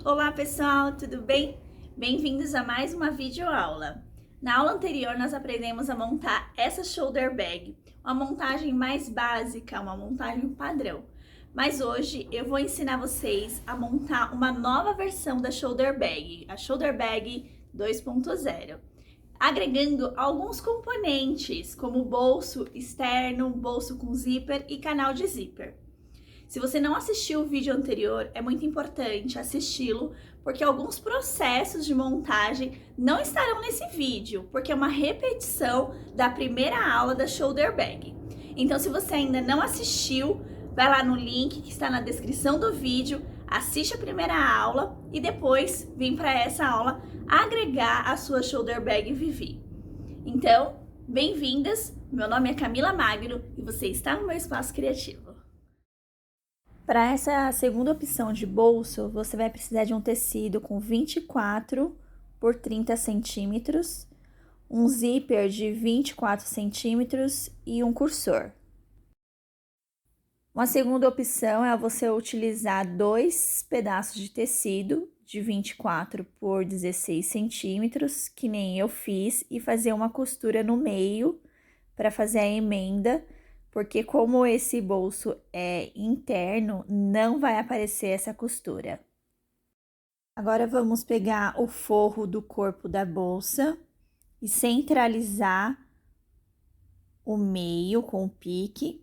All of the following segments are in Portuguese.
Olá pessoal, tudo bem? Bem-vindos a mais uma videoaula. Na aula anterior nós aprendemos a montar essa shoulder bag, uma montagem mais básica, uma montagem padrão. Mas hoje eu vou ensinar vocês a montar uma nova versão da shoulder bag, a shoulder bag 2.0, agregando alguns componentes como bolso externo, bolso com zíper e canal de zíper. Se você não assistiu o vídeo anterior, é muito importante assisti-lo, porque alguns processos de montagem não estarão nesse vídeo, porque é uma repetição da primeira aula da shoulder bag. Então, se você ainda não assistiu, vai lá no link que está na descrição do vídeo, assiste a primeira aula e depois vem para essa aula agregar a sua shoulder bag Vivi. Então, bem-vindas! Meu nome é Camila Magno e você está no meu espaço criativo. Para essa segunda opção de bolso, você vai precisar de um tecido com 24 por 30 centímetros, um zíper de 24 centímetros e um cursor. Uma segunda opção é você utilizar dois pedaços de tecido de 24 por 16 centímetros, que nem eu fiz, e fazer uma costura no meio para fazer a emenda, porque como esse bolso é interno, não vai aparecer essa costura. Agora vamos pegar o forro do corpo da bolsa e centralizar o meio com o pique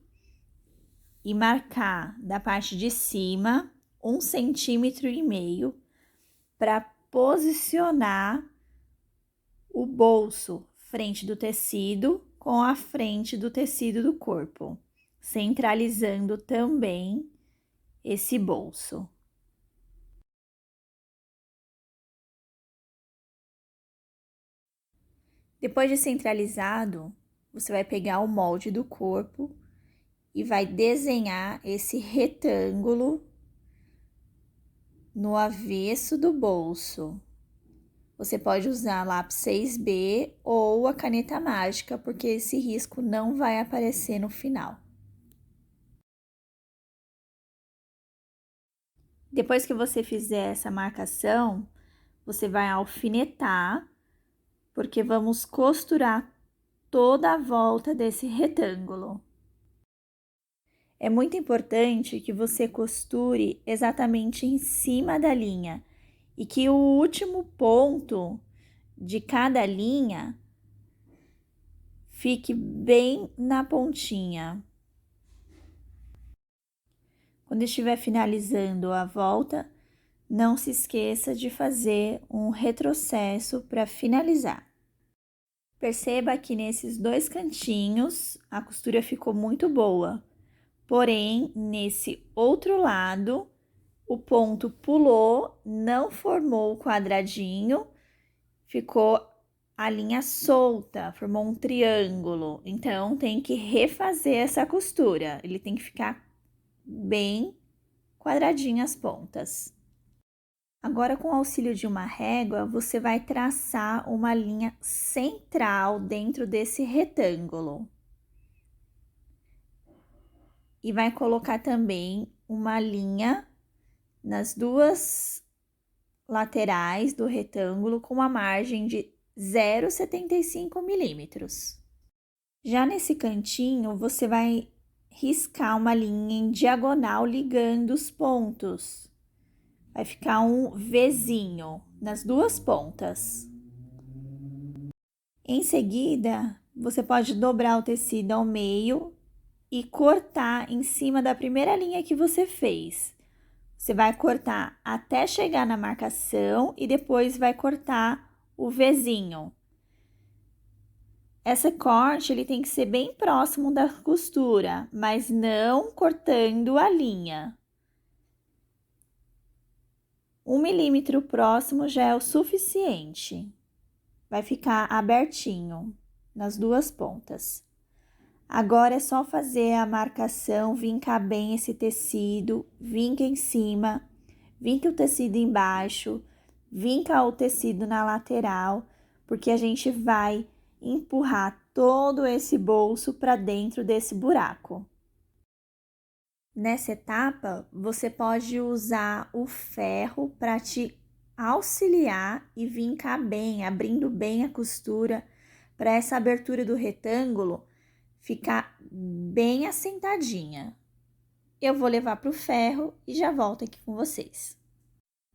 e marcar da parte de cima 1,5 centímetros para posicionar o bolso frente do tecido com a frente do tecido do corpo, centralizando também esse bolso. Depois de centralizado, você vai pegar o molde do corpo e vai desenhar esse retângulo no avesso do bolso. Você pode usar lápis 6B ou a caneta mágica, porque esse risco não vai aparecer no final. Depois que você fizer essa marcação, você vai alfinetar, porque vamos costurar toda a volta desse retângulo. É muito importante que você costure exatamente em cima da linha e que o último ponto de cada linha fique bem na pontinha. Quando estiver finalizando a volta, não se esqueça de fazer um retrocesso para finalizar. Perceba que nesses dois cantinhos a costura ficou muito boa, porém, nesse outro lado, o ponto pulou, não formou o quadradinho, ficou a linha solta, formou um triângulo. Então, tem que refazer essa costura, ele tem que ficar bem quadradinho as pontas. Agora, com o auxílio de uma régua, você vai traçar uma linha central dentro desse retângulo. E vai colocar também uma linha nas duas laterais do retângulo com uma margem de 0,75 milímetros. Já nesse cantinho, você vai riscar uma linha em diagonal ligando os pontos. Vai ficar um Vzinho nas duas pontas. Em seguida, você pode dobrar o tecido ao meio e cortar em cima da primeira linha que você fez. Você vai cortar até chegar na marcação e depois vai cortar o Vzinho. Esse corte ele tem que ser bem próximo da costura, mas não cortando a linha. 1 milímetro próximo já é o suficiente. Vai ficar abertinho nas duas pontas. Agora é só fazer a marcação, vincar bem esse tecido, vinca em cima, vinca o tecido embaixo, vinca o tecido na lateral, porque a gente vai empurrar todo esse bolso para dentro desse buraco. nessa etapa, você pode usar o ferro para te auxiliar e vincar bem, abrindo bem a costura, para essa abertura do retângulo ficar bem assentadinha. Eu vou levar para o ferro e já volto aqui com vocês.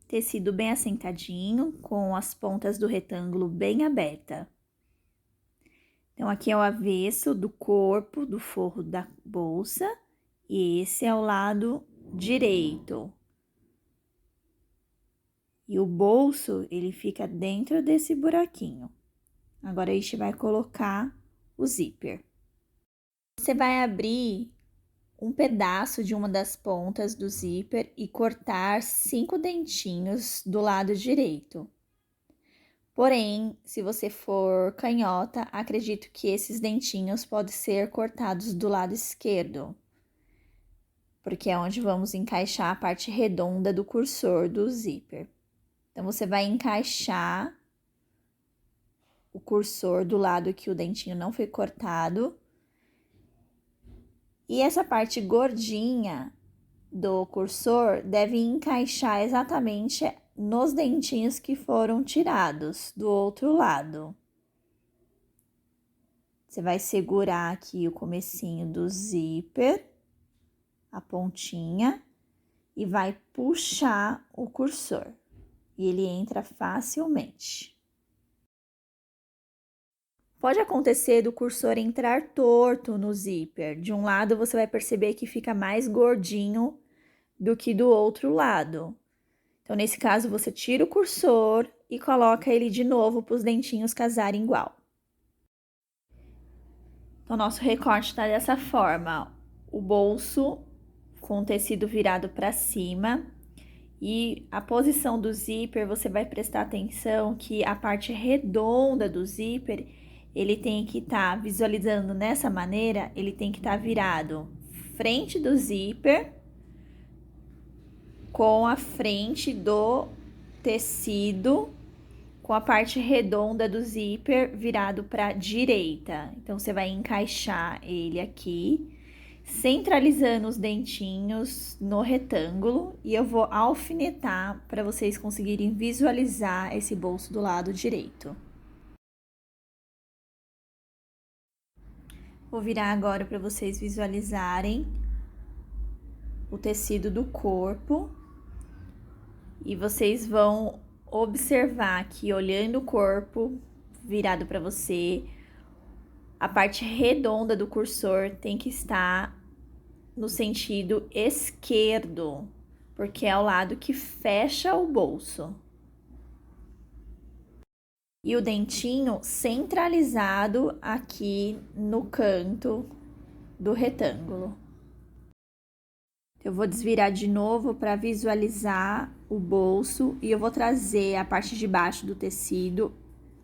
Tecido bem assentadinho, com as pontas do retângulo bem aberta. Então, aqui é o avesso do corpo, do forro da bolsa, e esse é o lado direito. E o bolso, ele fica dentro desse buraquinho. Agora, a gente vai colocar o zíper. Você vai abrir um pedaço de uma das pontas do zíper e cortar 5 dentinhos do lado direito. Porém, se você for canhota, acredito que esses dentinhos podem ser cortados do lado esquerdo, porque é onde vamos encaixar a parte redonda do cursor do zíper. Então, você vai encaixar o cursor do lado que o dentinho não foi cortado. E essa parte gordinha do cursor deve encaixar exatamente nos dentinhos que foram tirados do outro lado. Você vai segurar aqui o comecinho do zíper, a pontinha, e vai puxar o cursor. E ele entra facilmente. Pode acontecer do cursor entrar torto no zíper. De um lado, você vai perceber que fica mais gordinho do que do outro lado. Então, nesse caso, você tira o cursor e coloca ele de novo para os dentinhos casarem igual. Então, nosso recorte está dessa forma. O bolso com o tecido virado para cima. E a posição do zíper, você vai prestar atenção que a parte redonda do zíper, ele tem que estar visualizando nessa maneira, ele tem que estar virado frente do zíper com a frente do tecido, com a parte redonda do zíper virado para a direita. Então, você vai encaixar ele aqui, centralizando os dentinhos no retângulo, e eu vou alfinetar para vocês conseguirem visualizar esse bolso do lado direito. Vou virar agora para vocês visualizarem o tecido do corpo. E vocês vão observar que, olhando o corpo virado para você, a parte redonda do cursor tem que estar no sentido esquerdo, porque é o lado que fecha o bolso. E o dentinho centralizado aqui no canto do retângulo. Eu vou desvirar de novo para visualizar o bolso e eu vou trazer a parte de baixo do tecido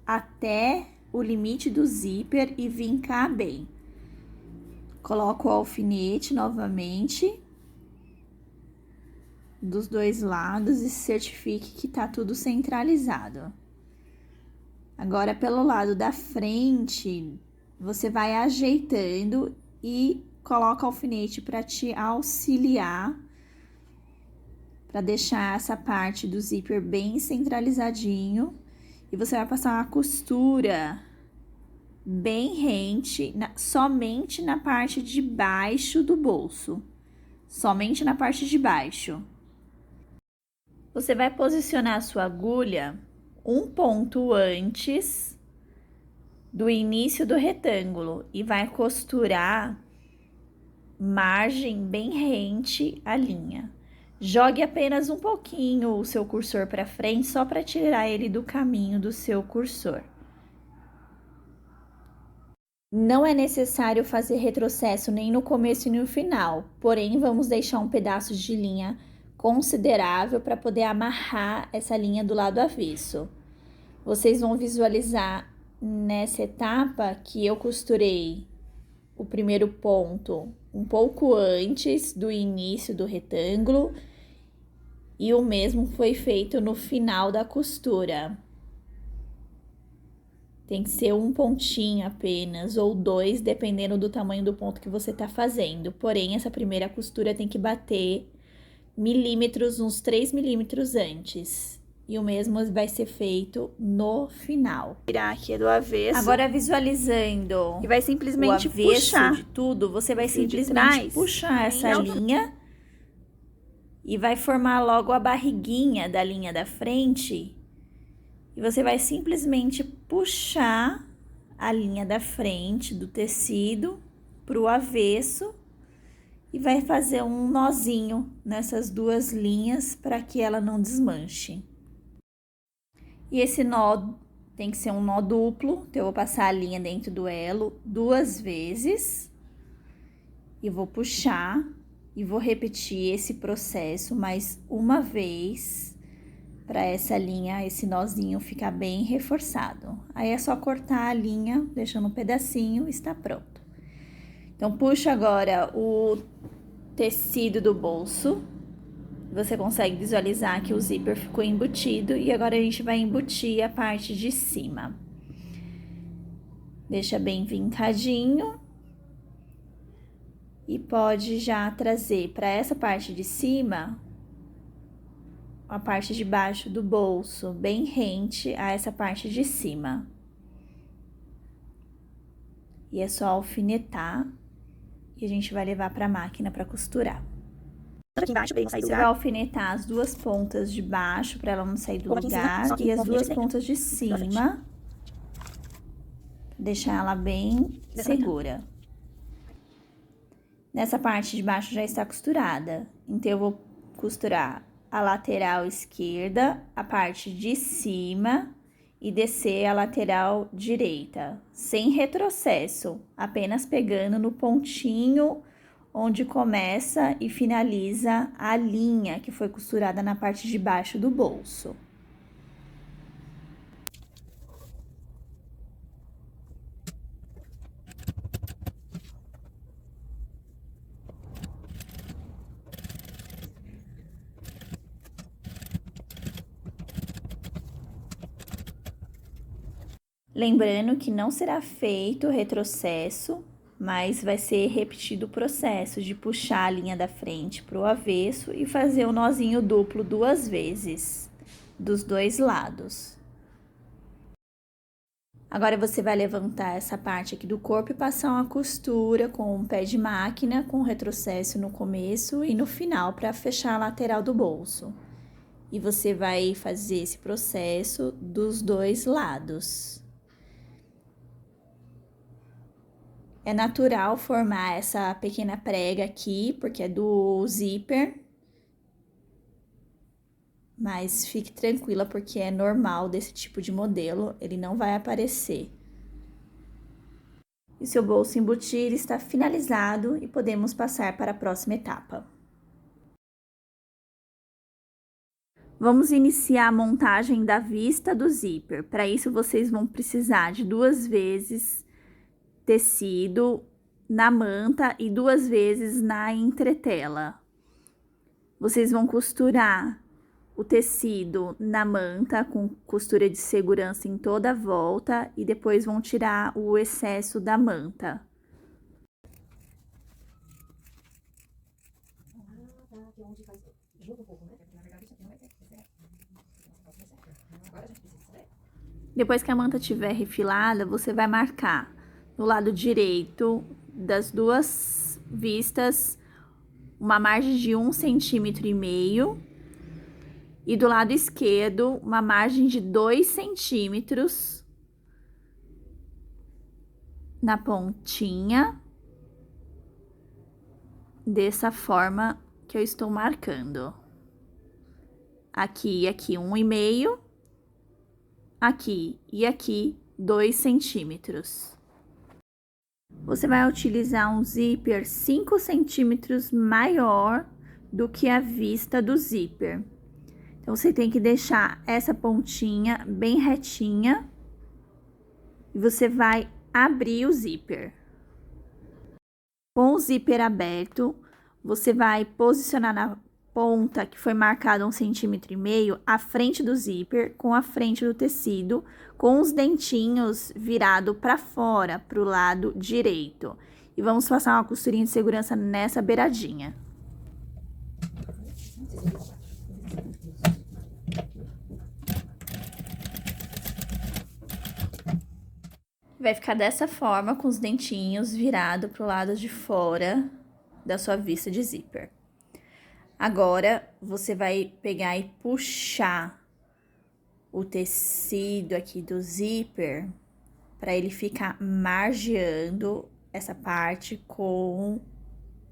até o limite do zíper e vincar bem. Coloco o alfinete novamente dos dois lados e certifique que tá tudo centralizado. Agora, pelo lado da frente, você vai ajeitando e coloca o alfinete para te auxiliar, para deixar essa parte do zíper bem centralizadinho. E você vai passar uma costura bem rente, somente na parte de baixo do bolso. Somente na parte de baixo. Você vai posicionar a sua agulha um ponto antes do início do retângulo e vai costurar margem bem rente à linha. Jogue apenas um pouquinho o seu cursor para frente, só para tirar ele do caminho do seu cursor. Não é necessário fazer retrocesso nem no começo e no final, porém vamos deixar um pedaço de linha considerável para poder amarrar essa linha do lado avesso. Vocês vão visualizar nessa etapa que eu costurei o primeiro ponto um pouco antes do início do retângulo e o mesmo foi feito no final da costura. Tem que ser um pontinho apenas, ou 2, dependendo do tamanho do ponto que você tá fazendo. Porém, essa primeira costura tem que bater milímetros, uns 3 milímetros antes. E o mesmo vai ser feito no final. Virar aqui do avesso. Agora, visualizando e vai simplesmente o avesso puxar de tudo, você vai simplesmente puxar essa linha e vai formar logo a barriguinha da linha da frente. E você vai simplesmente puxar a linha da frente do tecido pro avesso e vai fazer um nozinho nessas duas linhas para que ela não desmanche. E esse nó tem que ser um nó duplo, então eu vou passar a linha dentro do elo 2 vezes e vou puxar e vou repetir esse processo mais uma vez para essa linha, esse nozinho ficar bem reforçado. Aí é só cortar a linha, deixando um pedacinho e está pronto. Então, puxa agora o tecido do bolso. Você consegue visualizar que o zíper ficou embutido e agora a gente vai embutir a parte de cima. Deixa bem vincadinho. E pode já trazer para essa parte de cima a parte de baixo do bolso, bem rente a essa parte de cima. E é só alfinetar e a gente vai levar para a máquina para costurar. Aqui embaixo, bem, Você vai alfinetar as duas pontas de baixo para ela não sair do lugar e as duas pontas de cima, deixar ela bem segura. Nessa parte de baixo já está costurada, então eu vou costurar a lateral esquerda, a parte de cima e descer a lateral direita, sem retrocesso, apenas pegando no pontinho onde começa e finaliza a linha que foi costurada na parte de baixo do bolso. Lembrando que não será feito retrocesso, mas vai ser repetido o processo de puxar a linha da frente para o avesso e fazer o nozinho duplo 2 vezes, dos 2 lados. Agora, você vai levantar essa parte aqui do corpo e passar uma costura com um pé de máquina, com retrocesso no começo e no final, para fechar a lateral do bolso. E você vai fazer esse processo dos 2 lados. É natural formar essa pequena prega aqui, porque é do zíper. Mas fique tranquila, porque é normal desse tipo de modelo, ele não vai aparecer. E seu bolso embutir está finalizado e podemos passar para a próxima etapa. Vamos iniciar a montagem da vista do zíper. Para isso, vocês vão precisar de 2 vezes tecido na manta e 2 vezes na entretela. Vocês vão costurar o tecido na manta com costura de segurança em toda a volta e depois vão tirar o excesso da manta. Depois que a manta estiver refilada, você vai marcar no lado direito das 2 vistas uma margem de 1,5 centímetro e do lado esquerdo uma margem de 2 centímetros na pontinha, dessa forma que eu estou marcando. Aqui e aqui 1,5, aqui e aqui 2 centímetros. Você vai utilizar um zíper 5 centímetros maior do que a vista do zíper. Então, você tem que deixar essa pontinha bem retinha e você vai abrir o zíper. Com o zíper aberto, você vai posicionar ponta que foi marcada 1,5 cm à frente do zíper, com a frente do tecido, com os dentinhos virado para fora, para o lado direito. E vamos passar uma costurinha de segurança nessa beiradinha. Vai ficar dessa forma, com os dentinhos virados para o lado de fora da sua vista de zíper. Agora, você vai pegar e puxar o tecido aqui do zíper para ele ficar margeando essa parte com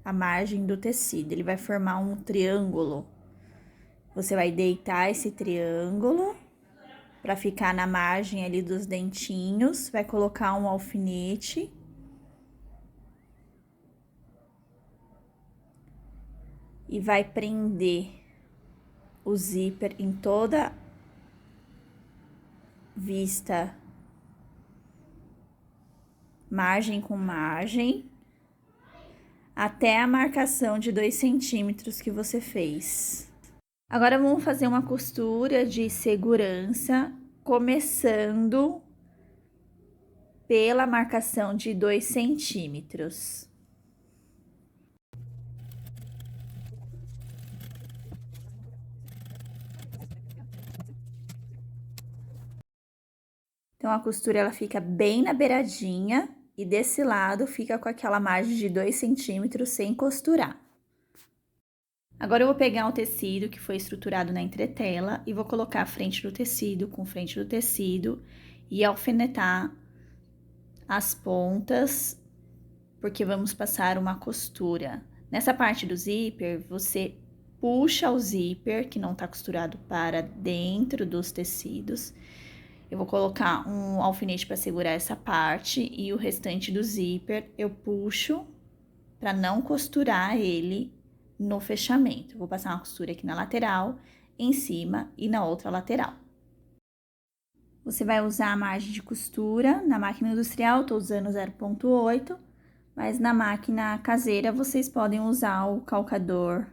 a margem do tecido. Ele vai formar um triângulo. Você vai deitar esse triângulo para ficar na margem ali dos dentinhos. Vai colocar um alfinete. E vai prender o zíper em toda vista, margem com margem, até a marcação de 2 centímetros que você fez. Agora, vamos fazer uma costura de segurança, começando pela marcação de 2 centímetros. Então, a costura, ela fica bem na beiradinha e desse lado fica com aquela margem de 2 centímetros sem costurar. Agora, eu vou pegar o tecido que foi estruturado na entretela e vou colocar a frente do tecido com frente do tecido e alfinetar as pontas, porque vamos passar uma costura. Nessa parte do zíper, você puxa o zíper, que não tá costurado, para dentro dos tecidos. Eu vou colocar um alfinete para segurar essa parte e o restante do zíper eu puxo para não costurar ele no fechamento. Vou passar uma costura aqui na lateral, em cima e na outra lateral. Você vai usar a margem de costura. Na máquina industrial, eu tô usando 0,8, mas na máquina caseira vocês podem usar o calcador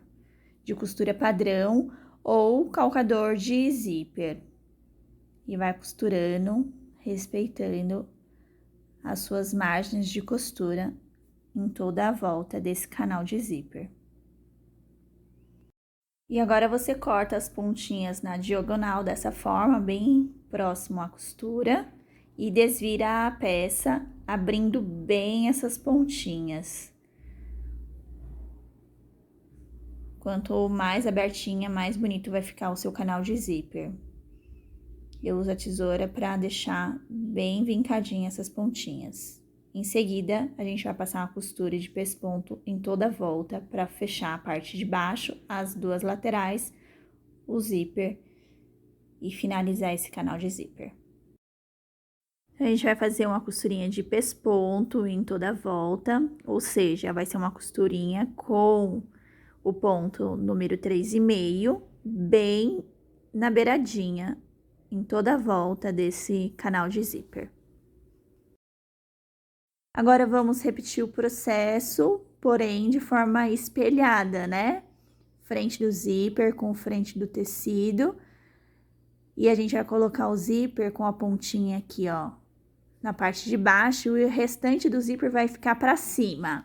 de costura padrão ou calcador de zíper. E vai costurando, respeitando as suas margens de costura em toda a volta desse canal de zíper. E agora, você corta as pontinhas na diagonal dessa forma, bem próximo à costura, e desvira a peça, abrindo bem essas pontinhas. Quanto mais abertinha, mais bonito vai ficar o seu canal de zíper. Eu uso a tesoura para deixar bem vincadinha essas pontinhas. Em seguida, a gente vai passar uma costura de pesponto em toda a volta para fechar a parte de baixo, as duas laterais, o zíper e finalizar esse canal de zíper. A gente vai fazer uma costurinha de pesponto em toda a volta, ou seja, vai ser uma costurinha com o ponto número 3,5, bem na beiradinha, em toda a volta desse canal de zíper. Agora, vamos repetir o processo, porém de forma espelhada, né? Frente do zíper com frente do tecido. E a gente vai colocar o zíper com a pontinha aqui, ó, na parte de baixo, e o restante do zíper vai ficar para cima.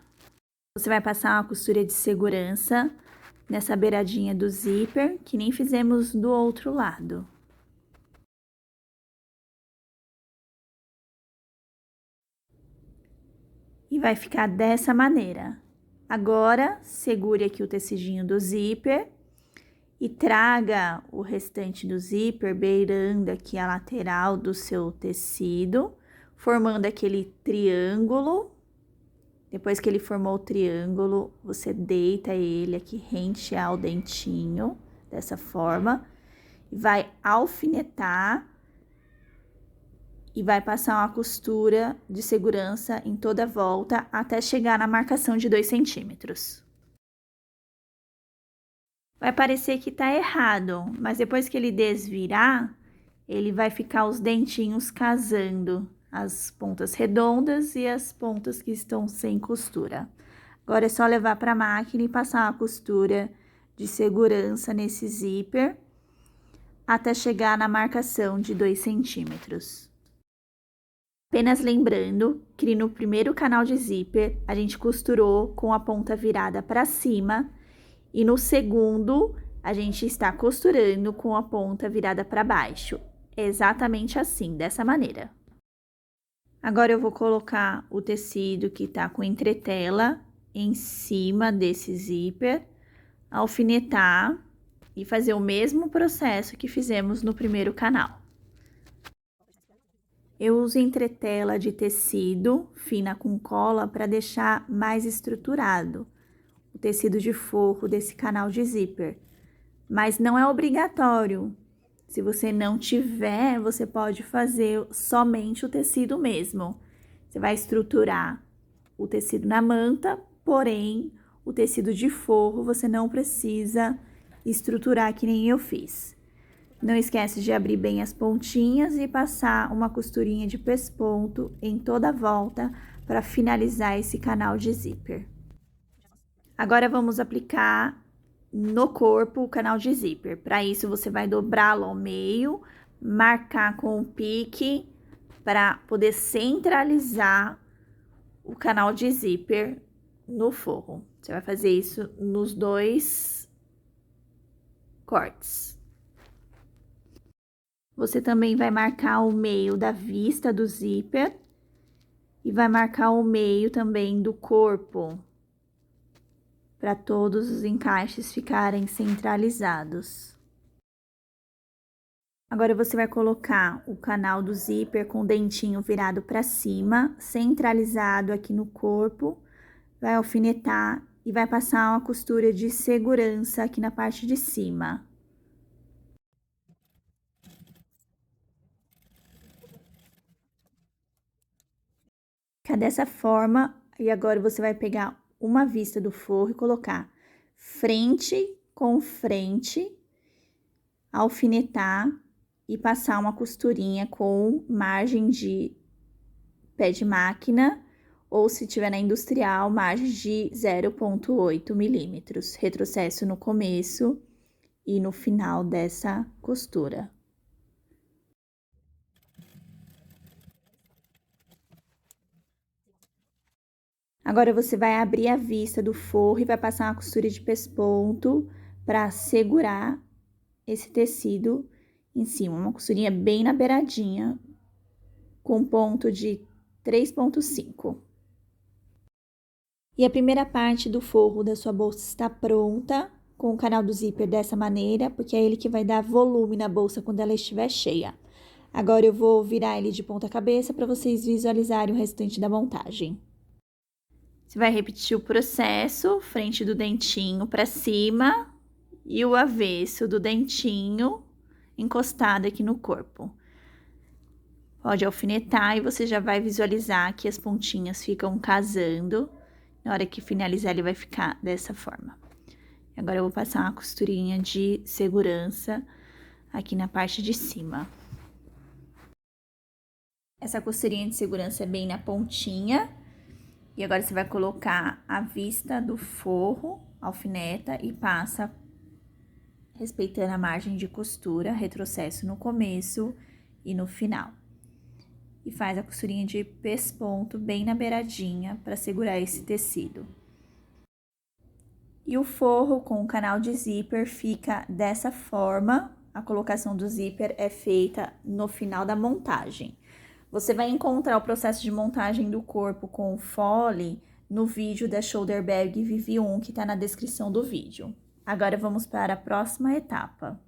Você vai passar uma costura de segurança nessa beiradinha do zíper, que nem fizemos do outro lado. E vai ficar dessa maneira. Agora, segure aqui o tecidinho do zíper e traga o restante do zíper beirando aqui a lateral do seu tecido, formando aquele triângulo. Depois que ele formou o triângulo, você deita ele aqui rente ao dentinho, dessa forma, e vai alfinetar e vai passar uma costura de segurança em toda a volta até chegar na marcação de 2 centímetros. Vai parecer que tá errado, mas depois que ele desvirar, ele vai ficar os dentinhos casando, as pontas redondas e as pontas que estão sem costura. Agora é só levar para a máquina e passar uma costura de segurança nesse zíper até chegar na marcação de 2 centímetros. Apenas lembrando que no primeiro canal de zíper a gente costurou com a ponta virada para cima e no segundo a gente está costurando com a ponta virada para baixo. Exatamente assim, dessa maneira. Agora eu vou colocar o tecido que tá com entretela em cima desse zíper, alfinetar e fazer o mesmo processo que fizemos no primeiro canal. Eu uso entretela de tecido fina com cola para deixar mais estruturado o tecido de forro desse canal de zíper, mas não é obrigatório. Se você não tiver, você pode fazer somente o tecido mesmo. Você vai estruturar o tecido na manta, porém, o tecido de forro você não precisa estruturar que nem eu fiz. Não esquece de abrir bem as pontinhas e passar uma costurinha de pesponto em toda a volta para finalizar esse canal de zíper. Agora vamos aplicar no corpo o canal de zíper. Para isso, você vai dobrá-lo ao meio, marcar com o pique para poder centralizar o canal de zíper no forro. Você vai fazer isso nos 2 cortes. Você também vai marcar o meio da vista do zíper e vai marcar o meio também do corpo, para todos os encaixes ficarem centralizados. Agora, você vai colocar o canal do zíper com o dentinho virado para cima, centralizado aqui no corpo, vai alfinetar e vai passar uma costura de segurança aqui na parte de cima. Fica dessa forma, e agora você vai pegar uma vista do forro e colocar frente com frente, alfinetar e passar uma costurinha com margem de pé de máquina, ou se tiver na industrial, margem de 0,8 milímetros. Retrocesso no começo e no final dessa costura. Agora, você vai abrir a vista do forro e vai passar uma costura de pesponto para segurar esse tecido em cima. Uma costurinha bem na beiradinha, com ponto de 3,5. E a primeira parte do forro da sua bolsa está pronta, com o canal do zíper dessa maneira, porque é ele que vai dar volume na bolsa quando ela estiver cheia. Agora, eu vou virar ele de ponta cabeça para vocês visualizarem o restante da montagem. Você vai repetir o processo, frente do dentinho para cima e o avesso do dentinho encostado aqui no corpo. Pode alfinetar e você já vai visualizar que as pontinhas ficam casando. Na hora que finalizar, ele vai ficar dessa forma. Agora, eu vou passar uma costurinha de segurança aqui na parte de cima. Essa costurinha de segurança é bem na pontinha. E agora, você vai colocar a vista do forro, alfineta e passa respeitando a margem de costura, retrocesso no começo e no final. E faz a costurinha de pesponto bem na beiradinha para segurar esse tecido. E o forro com o canal de zíper fica dessa forma. A colocação do zíper é feita no final da montagem. Você vai encontrar o processo de montagem do corpo com o fole no vídeo da Shoulder Bag Vivi 1, que está na descrição do vídeo. Agora, vamos para a próxima etapa.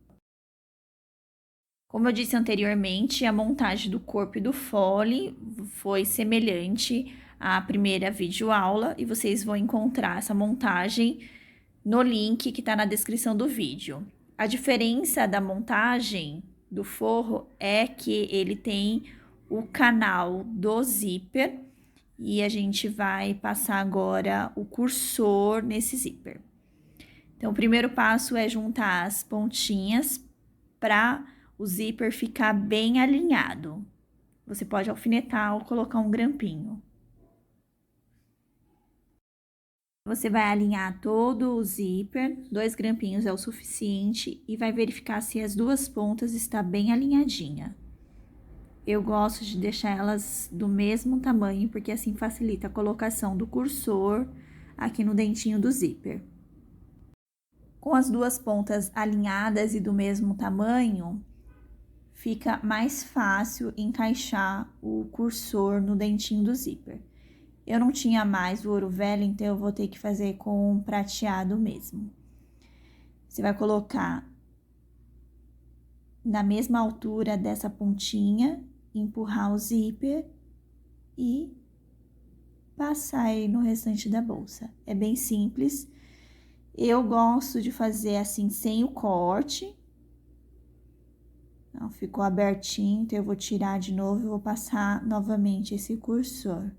Como eu disse anteriormente, a montagem do corpo e do fole foi semelhante à primeira videoaula e vocês vão encontrar essa montagem no link que está na descrição do vídeo. A diferença da montagem do forro é que ele tem o canal do zíper e a gente vai passar agora o cursor nesse zíper. Então, o primeiro passo é juntar as pontinhas para o zíper ficar bem alinhado. Você pode alfinetar ou colocar um grampinho. Você vai alinhar todo o zíper, 2 grampinhos é o suficiente, e vai verificar se as duas pontas estão bem alinhadinha. Eu gosto de deixar elas do mesmo tamanho, porque assim facilita a colocação do cursor aqui no dentinho do zíper. Com as duas pontas alinhadas e do mesmo tamanho, fica mais fácil encaixar o cursor no dentinho do zíper. Eu não tinha mais o ouro velho, então eu vou ter que fazer com um prateado mesmo. Você vai colocar na mesma altura dessa pontinha, empurrar o zíper e passar ele no restante da bolsa. É bem simples. Eu gosto de fazer assim, sem o corte. Não, ficou abertinho, então eu vou tirar de novo e vou passar novamente esse cursor.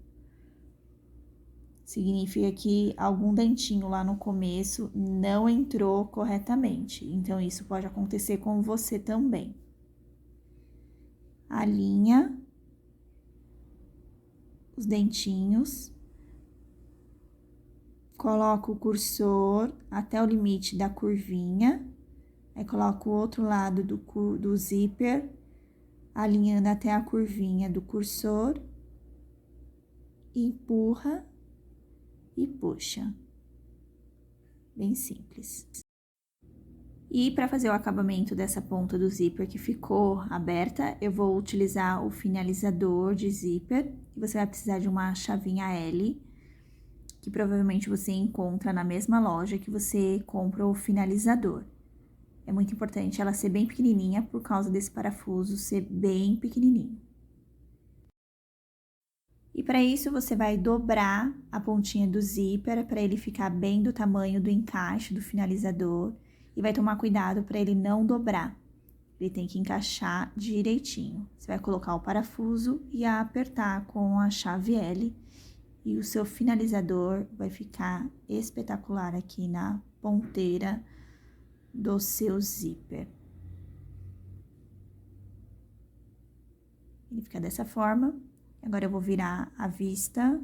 Significa que algum dentinho lá no começo não entrou corretamente. Então, isso pode acontecer com você também. Alinha os dentinhos. Coloca o cursor até o limite da curvinha. Aí, coloca o outro lado do zíper, alinhando até a curvinha do cursor. Empurra e puxa. Bem simples. E para fazer o acabamento dessa ponta do zíper que ficou aberta, eu vou utilizar o finalizador de zíper. Você vai precisar de uma chavinha L, que provavelmente você encontra na mesma loja que você compra o finalizador. É muito importante ela ser bem pequenininha por causa desse parafuso ser bem pequenininho. E para isso, você vai dobrar a pontinha do zíper para ele ficar bem do tamanho do encaixe do finalizador. E vai tomar cuidado para ele não dobrar. Ele tem que encaixar direitinho. Você vai colocar o parafuso e apertar com a chave L. E o seu finalizador vai ficar espetacular aqui na ponteira do seu zíper. Ele fica dessa forma. Agora, eu vou virar a vista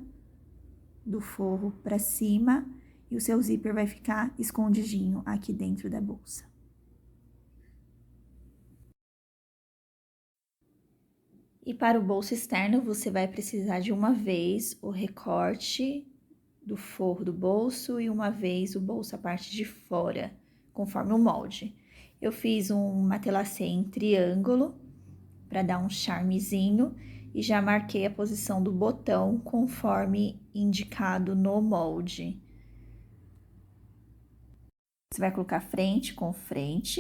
do forro para cima e o seu zíper vai ficar escondidinho aqui dentro da bolsa. E para o bolso externo, você vai precisar de uma vez o recorte do forro do bolso e uma vez o bolso a parte de fora, conforme o molde. Eu fiz um matelacê em triângulo para dar um charmezinho. E já marquei a posição do botão conforme indicado no molde. Você vai colocar frente com frente.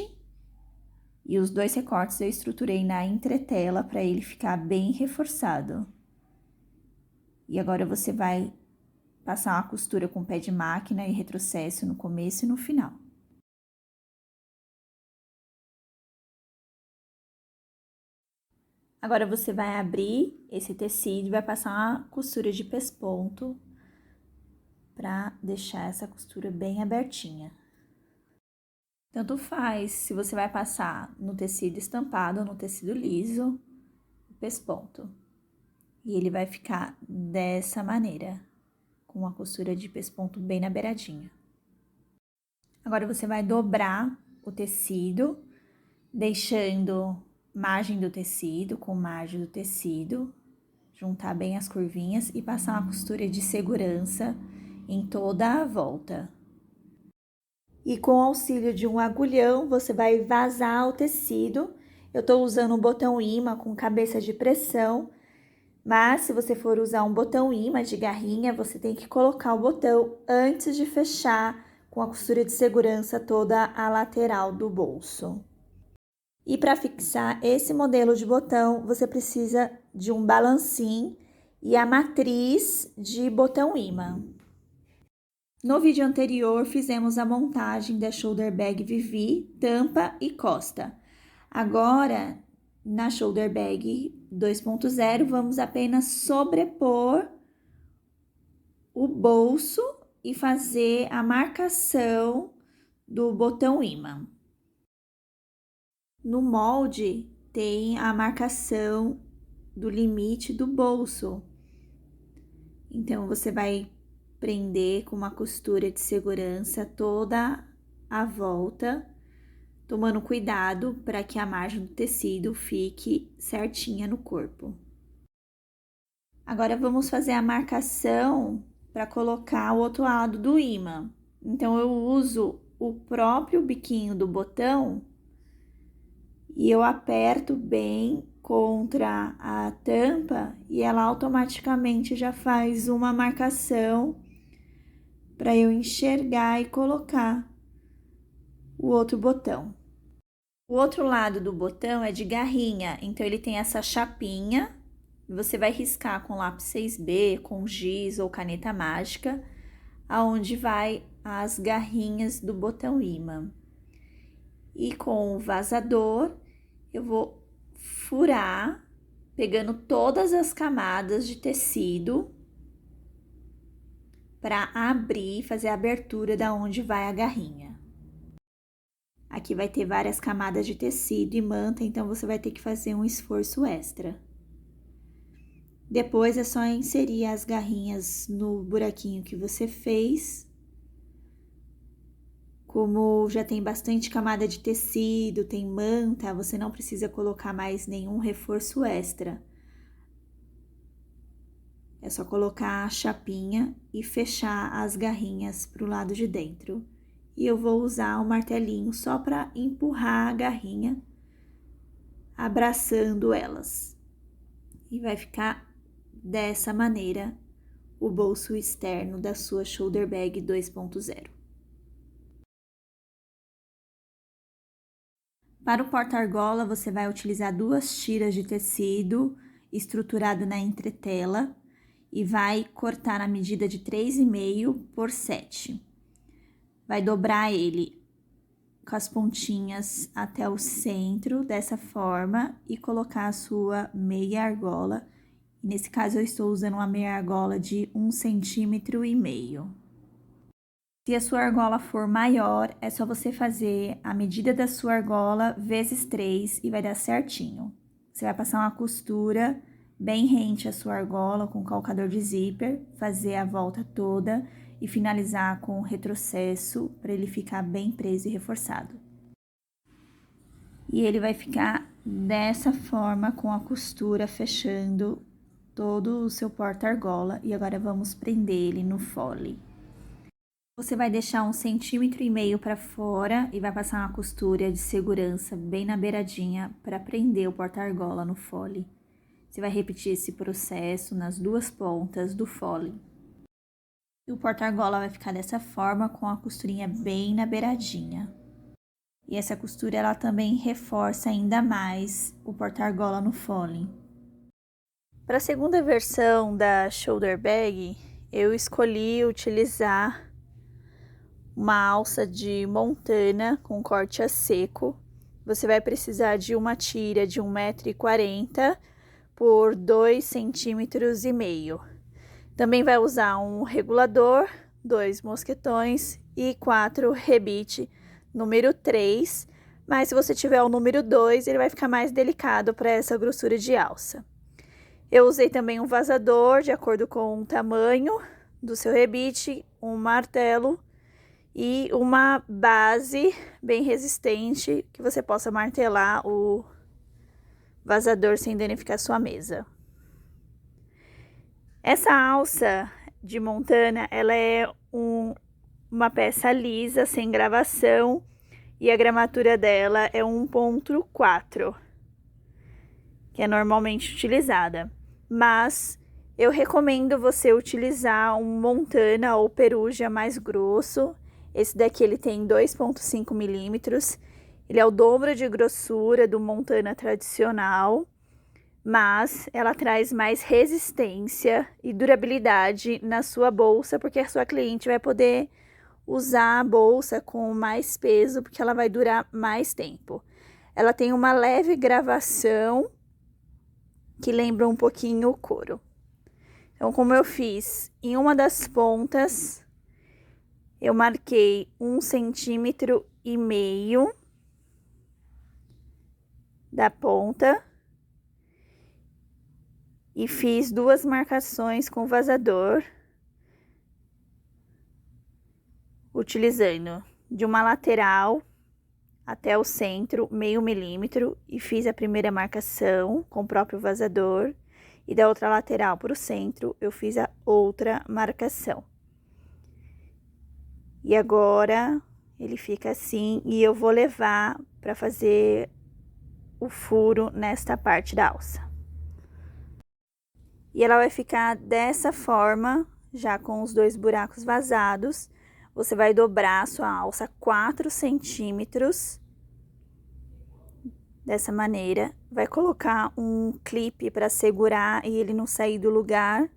E os 2 recortes eu estruturei na entretela para ele ficar bem reforçado. E agora você vai passar uma costura com pé de máquina e retrocesso no começo e no final. Agora, você vai abrir esse tecido e vai passar uma costura de pesponto para deixar essa costura bem abertinha. Tanto faz se você vai passar no tecido estampado ou no tecido liso, o pesponto. E ele vai ficar dessa maneira, com uma costura de pesponto bem na beiradinha. Agora, você vai dobrar o tecido, deixando margem do tecido com margem do tecido, juntar bem as curvinhas e passar uma costura de segurança em toda a volta. E com o auxílio de um agulhão, você vai vazar o tecido. Eu tô usando um botão imã com cabeça de pressão, mas se você for usar um botão imã de garrinha, você tem que colocar o botão antes de fechar com a costura de segurança toda a lateral do bolso. E para fixar esse modelo de botão, você precisa de um balancim e a matriz de botão imã. No vídeo anterior, fizemos a montagem da Shoulder Bag Vivi, tampa e costa. Agora, na Shoulder Bag 2.0, vamos apenas sobrepor o bolso e fazer a marcação do botão imã. No molde, tem a marcação do limite do bolso. Então, você vai prender com uma costura de segurança toda a volta, tomando cuidado para que a margem do tecido fique certinha no corpo. Agora vamos fazer a marcação para colocar o outro lado do ímã. Então eu uso o próprio biquinho do botão e eu aperto bem contra a tampa e ela automaticamente já faz uma marcação para eu enxergar e colocar o outro botão. O outro lado do botão é de garrinha, então ele tem essa chapinha. Você vai riscar com lápis 6B, com giz ou caneta mágica, aonde vai as garrinhas do botão ímã. E com o vazador, eu vou furar, pegando todas as camadas de tecido para abrir, fazer a abertura da onde vai a garrinha. Aqui vai ter várias camadas de tecido e manta, então você vai ter que fazer um esforço extra. Depois é só inserir as garrinhas no buraquinho que você fez. Como já tem bastante camada de tecido, tem manta, você não precisa colocar mais nenhum reforço extra. É só colocar a chapinha e fechar as garrinhas para o lado de dentro. E eu vou usar o martelinho só para empurrar a garrinha, abraçando elas. E vai ficar dessa maneira o bolso externo da sua Shoulder Bag 2.0. Para o porta-argola, você vai utilizar 2 tiras de tecido estruturado na entretela e vai cortar na medida de 3,5 por 7. Vai dobrar ele com as pontinhas até o centro, dessa forma, e colocar a sua meia argola. Nesse caso, eu estou usando uma meia argola de 1,5 centímetro. Se a sua argola for maior, é só você fazer a medida da sua argola vezes 3 e vai dar certinho. Você vai passar uma costura bem rente à sua argola com calcador de zíper, fazer a volta toda e finalizar com o retrocesso para ele ficar bem preso e reforçado. E ele vai ficar dessa forma com a costura fechando todo o seu porta-argola. E agora vamos prender ele no fole. Você vai deixar 1,5 centímetro para fora e vai passar uma costura de segurança bem na beiradinha para prender o porta-argola no fole. Você vai repetir esse processo nas 2 pontas do fole. E o porta-argola vai ficar dessa forma, com a costurinha bem na beiradinha. E essa costura, ela também reforça ainda mais o porta-argola no fole. Para a segunda versão da Shoulder Bag, eu escolhi utilizar uma alça de montana com corte a seco. Você vai precisar de uma tira de 1,40 m por 2,5 centímetros. Também vai usar um regulador, 2 mosquetões e 4 rebite número 3, mas se você tiver o número 2, ele vai ficar mais delicado para essa grossura de alça. Eu usei também um vazador de acordo com o tamanho do seu rebite, um martelo e uma base bem resistente que você possa martelar o vazador sem danificar sua mesa. Essa alça de montana, ela é uma peça lisa, sem gravação, e a gramatura dela é 1,4, que é normalmente utilizada. Mas eu recomendo você utilizar um montana ou peruja mais grosso. Esse daqui ele tem 2,5 milímetros, ele é o dobro de grossura do montana tradicional, mas ela traz mais resistência e durabilidade na sua bolsa, porque a sua cliente vai poder usar a bolsa com mais peso, porque ela vai durar mais tempo. Ela tem uma leve gravação que lembra um pouquinho o couro. Então, como eu fiz em uma das pontas, eu marquei 1,5 centímetro da ponta e fiz 2 marcações com vazador utilizando de uma lateral até o centro, meio milímetro, e fiz a primeira marcação com o próprio vazador, e da outra lateral para o centro, eu fiz a outra marcação. E agora, ele fica assim, e eu vou levar para fazer o furo nesta parte da alça. E ela vai ficar dessa forma, já com os 2 buracos vazados. Você vai dobrar a sua alça 4 centímetros, dessa maneira. Vai colocar um clipe para segurar e ele não sair do lugar,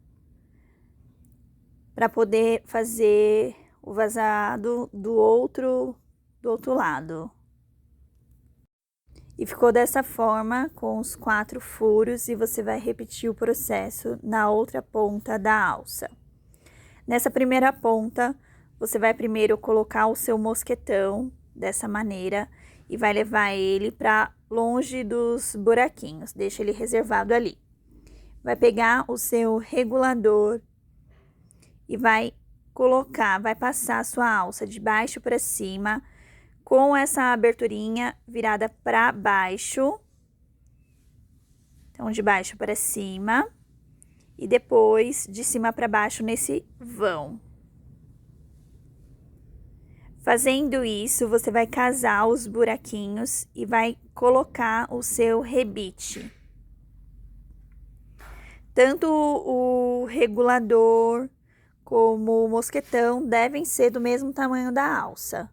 para poder fazer o vazado do outro lado. E ficou dessa forma, com os 4 furos, e você vai repetir o processo na outra ponta da alça. Nessa primeira ponta, você vai primeiro colocar o seu mosquetão, dessa maneira, e vai levar ele para longe dos buraquinhos, deixa ele reservado ali. Vai pegar o seu regulador e vai colocar, vai passar a sua alça de baixo para cima, com essa aberturinha virada para baixo. Então, de baixo para cima, e depois de cima para baixo nesse vão. Fazendo isso, você vai casar os buraquinhos e vai colocar o seu rebite. Tanto o regulador como o mosquetão devem ser do mesmo tamanho da alça.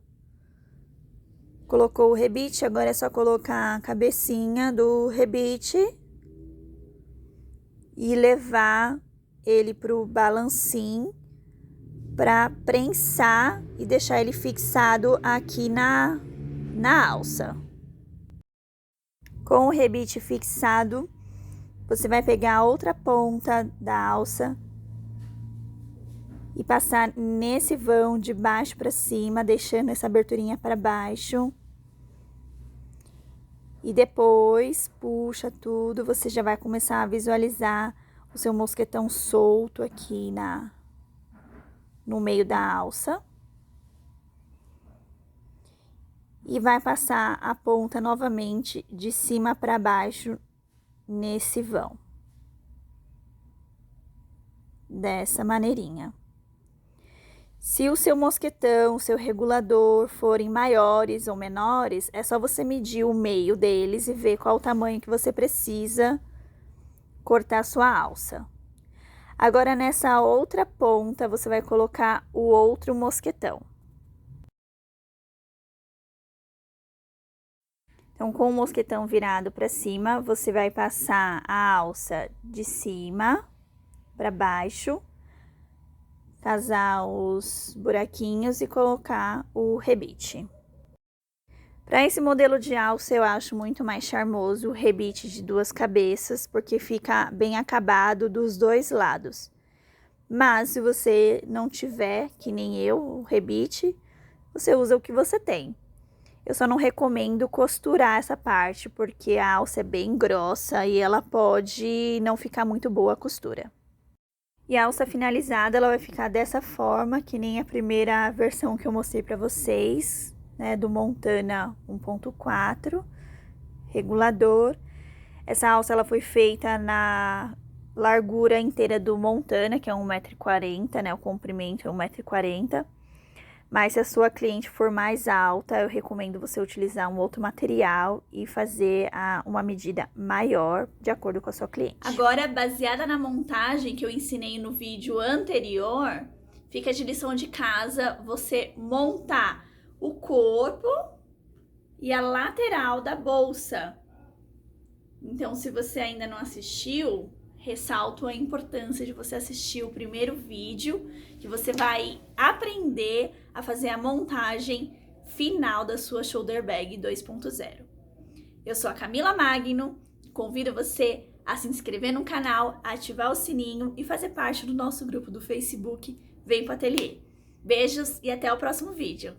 Colocou o rebite, agora é só colocar a cabecinha do rebite e levar ele pro balancim para prensar e deixar ele fixado aqui na alça. Com o rebite fixado, você vai pegar a outra ponta da alça e passar nesse vão de baixo para cima, deixando essa aberturinha para baixo. E depois puxa tudo, você já vai começar a visualizar o seu mosquetão solto aqui no meio da alça. E vai passar a ponta novamente de cima para baixo nesse vão. Dessa maneirinha. Se o seu mosquetão, o seu regulador forem maiores ou menores, é só você medir o meio deles e ver qual o tamanho que você precisa cortar a sua alça. Agora, nessa outra ponta, você vai colocar o outro mosquetão. Então, com o mosquetão virado para cima, você vai passar a alça de cima para baixo, casar os buraquinhos e colocar o rebite. Para esse modelo de alça, eu acho muito mais charmoso o rebite de 2 cabeças, porque fica bem acabado dos 2 lados. Mas, se você não tiver, que nem eu, o rebite, você usa o que você tem. Eu só não recomendo costurar essa parte, porque a alça é bem grossa e ela pode não ficar muito boa a costura. E a alça finalizada, ela vai ficar dessa forma, que nem a primeira versão que eu mostrei para vocês, né, do Montana 1.4, regulador. Essa alça, ela foi feita na largura inteira do Montana, que é 1,40 m, né, o comprimento é 1,40 m. Mas se a sua cliente for mais alta, eu recomendo você utilizar um outro material e fazer uma medida maior de acordo com a sua cliente. Agora, baseada na montagem que eu ensinei no vídeo anterior, fica de lição de casa você montar o corpo e a lateral da bolsa. Então, se você ainda não assistiu, ressalto a importância de você assistir o primeiro vídeo, que você vai aprender a fazer a montagem final da sua shoulder bag 2.0. Eu sou a Camila Magno, convido você a se inscrever no canal, ativar o sininho e fazer parte do nosso grupo do Facebook Vem pro Ateliê. Beijos e até o próximo vídeo!